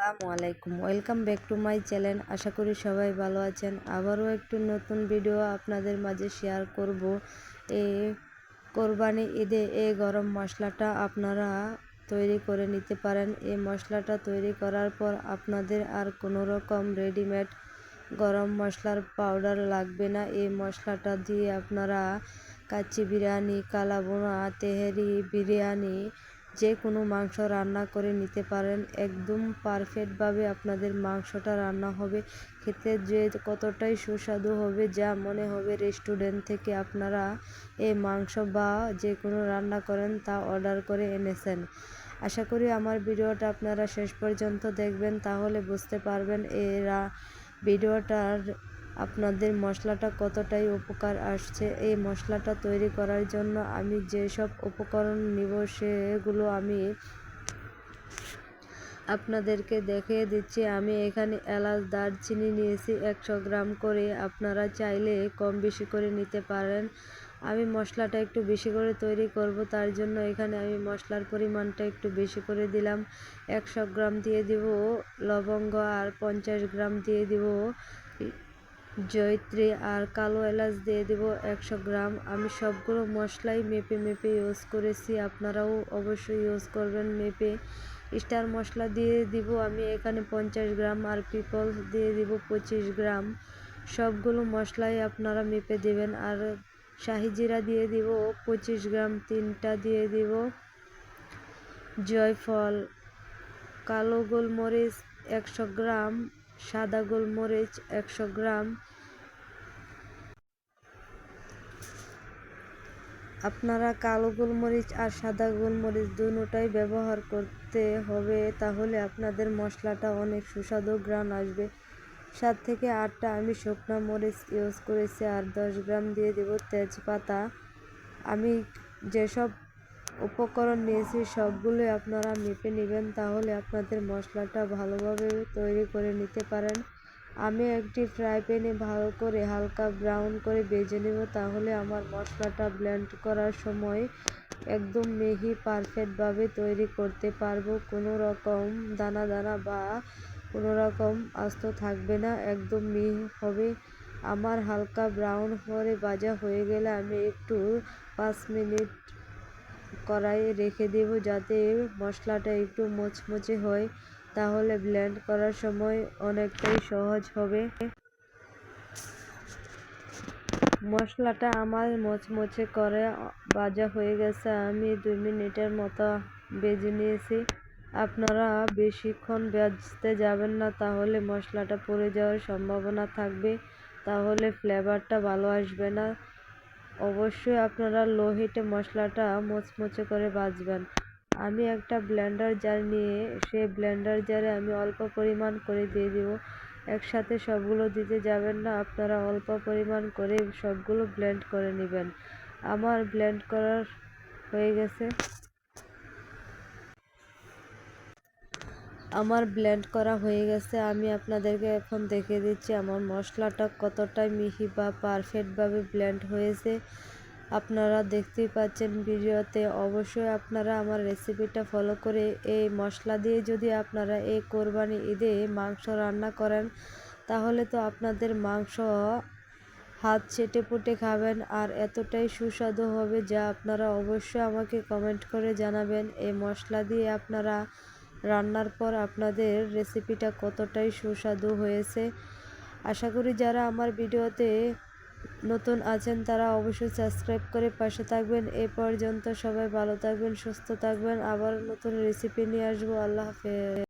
আসসালামু আলাইকুম, welcome back to my channel. আশা করি সবাই ভালো আছেন। আবারও একটু নতুন ভিডিও আপনাদের মাঝে শেয়ার করব। এই কোরবানি ঈদে এই গরম মশলাটা আপনারা তৈরি করে নিতে পারেন। এই মশলাটা তৈরি করার পর আপনাদের আর কোনো রকম রেডিমেড গরম মশলার পাউডার লাগবে না। এই মশলাটা দিয়ে আপনারা কাচ্চি বিরিয়ানি, কালাবোনা, তেহেরি বিরিয়ানি যে কোনো মাংস রান্না করে নিতে পারেন। একদম পারফেক্টভাবে আপনাদের মাংসটা রান্না হবে, খেতে যে কতটাই সুস্বাদু হবে, যা মনে হবে রেস্টুরেন্ট থেকে আপনারা এই মাংস বা যে কোনো রান্না করেন তা অর্ডার করে এনেছেন। আশা করি আমার ভিডিওটা আপনারা শেষ পর্যন্ত দেখবেন, তাহলে বুঝতে পারবেন ভিডিওটার আপনাদের মশলাটা কতটাই উপকার আসছে। এই মশলাটা তৈরি করার জন্য আমি যেসব উপকরণ নিব সেগুলো আমি আপনাদেরকে দেখিয়ে দিচ্ছি। আমি এখানে এলাচ, দারচিনি নিয়েছি 100 গ্রাম করে। আপনারা চাইলে কম বেশি করে নিতে পারেন। আমি মশলাটা একটু বেশি করে তৈরি করব, তার জন্য এখানে আমি মশলার পরিমাণটা একটু বেশি করে দিলাম। 100 গ্রাম দিয়ে দিব লবঙ্গ, আর 50 গ্রাম দিয়ে দিব জয়িত্রী, আর কালো এলাচ দিয়ে দেব 100 গ্রাম। আমি সবগুলো মশলাই মেপে মেপে ইউজ করেছি, আপনারাও অবশ্যই ইউজ করবেন মেপে। স্টার মশলা দিয়ে দিব আমি এখানে 50 গ্রাম, আর পিপলস দিয়ে দিব 25 গ্রাম। সবগুলো মশলাই আপনারা মেপে দেবেন। আর শাহি জিরা দিয়ে দিব 25 গ্রাম, 3টা দিয়ে দিব জয়ফল, কালো গোলমরিচ 100 গ্রাম, সাদা গোলমরিচ 100 গ্রাম। আপনারা কালো গোলমরিচ আর সাদা গোলমরিচ দুটোটাই ব্যবহার করতে হবে, তাহলে আপনাদের মশলাটা অনেক সুস্বাদু ঘ্রাণ আসবে। 7 থেকে 8টা আমি শুকনো মরিচ ইউজ করেছি, আর 10 গ্রাম দিয়ে দেব তেজপাতা। আমি যেসব উপকরণ নিয়েছি সবগুলোই আপনারা মেপে নেবেন, তাহলে আপনাদের মশলাটা ভালোভাবে তৈরি করে নিতে পারেন। আমি একটি ফ্রাই প্যানে ভালো করে হালকা ব্রাউন করে ভেজে নেব, তাহলে আমার মশলাটা ব্লেন্ড করার সময় একদম মিহি পারফেক্টভাবে তৈরি করতে পারবো। কোনো রকম দানা দানা বা কোনো রকম আস্ত থাকবে না, একদম মিহি হবে। আমার হালকা ব্রাউন করে ভাজা হয়ে গেলে আমি একটু 5 মিনিট কড়াইয়ে রেখে দেব, যাতে মশলাটা একটু মুচমুচে হয়, তাহলে ব্লেন্ড করার সময় অনেকটাই সহজ হবে। মশলাটা আমার মুচমুচে করে ভাজা হয়ে গেছে, আমি 2 মিনিটের মতো ভেজে নিয়েছি। আপনারা বেশিক্ষণ ভাজতে যাবেন না, তাহলে মশলাটা পুড়ে যাওয়ার সম্ভাবনা থাকবে, তাহলে ফ্লেভারটা ভালো আসবে না। অবশ্যই আপনারা লো হিটে মশলাটা মুচমুচে করে ভাজবেন। আমি একটা ব্লেন্ডার জার নিয়ে সেই ব্লেন্ডার জারে আমি অল্প পরিমাণ করে দিয়ে দিব। একসাথে সবগুলো দিতে যাবেন না, আপনারা অল্প পরিমাণ করে সবগুলো ব্লেন্ড করে নেবেন। আমার ব্লেন্ড করা হয়ে গেছে। আমি আপনাদেরকে এখন দেখিয়ে দিচ্ছি আমার মশলাটা কতটা মিহি বা পারফেক্টভাবে ব্লেন্ড হয়েছে। আপনারা দেখতেই পাচ্ছেন ভিডিওতে। অবশ্যই আপনারা আমার রেসিপিটা ফলো করে এই মশলা দিয়ে যদি আপনারা এই কোরবানি ঈদে মাংস রান্না করেন, তাহলে তো আপনাদের মাংস হাত চেটে পুটে খাবেন, আর এতটাই সুস্বাদু হবে যা আপনারা অবশ্যই আমাকে কমেন্ট করে জানাবেন এই মশলা দিয়ে আপনারা রান্নার পর আপনাদের রেসিপিটা কতটাই সুস্বাদু হয়েছে। আশা করি যারা আমার ভিডিওতে নতুন আছেন তারা অবশ্যই সাবস্ক্রাইব করে পাশে থাকবেন। এ পর্যন্ত সবাই ভালো থাকবেন, সুস্থ থাকবেন। আবার নতুন রেসিপি নিয়ে আসবো। আল্লাহ হাফেজ।